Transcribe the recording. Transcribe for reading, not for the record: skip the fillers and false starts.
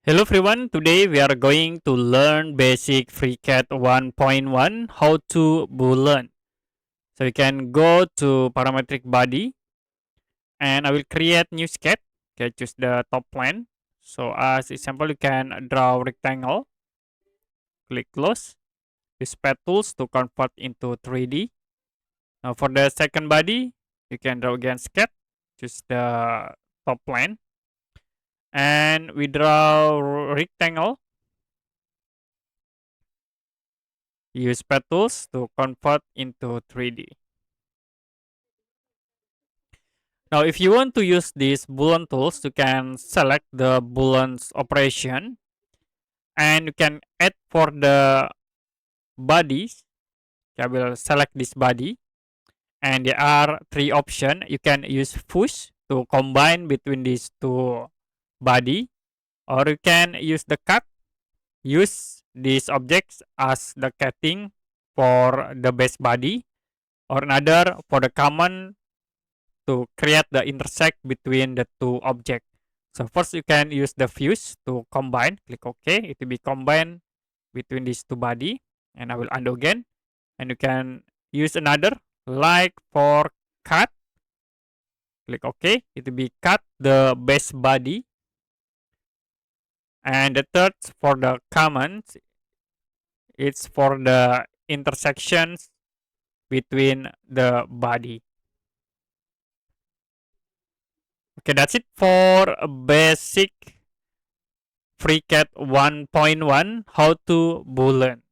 Hello everyone, today we are going to learn basic FreeCAD 1.1 how to Boolean. So you can go to parametric body and I will create new sketch. Okay, choose the top plane. So as example, you can draw rectangle, click close, use pad tools to convert into 3D. Now for the second body, you can draw again sketch, choose the top plane and we draw rectangle. Use pad tools to convert into 3D. Now, if you want to use these Boolean tools, you can select the Boolean's operation and you can add for the bodies. I will select this body and there are three options. You can use push to combine between these two body, or you can use the cut. Use these objects as the cutting for the base body, or another for the common to create the intersect between the two objects. So first you can use the fuse to combine. Click OK. It will be combined between these two body. And I will undo again. And you can use another like for cut. Click OK. It will be cut the base body. And the third for the common, it's for the intersections between the body. Okay, that's it for a basic FreeCAD 1.1 how to Boolean.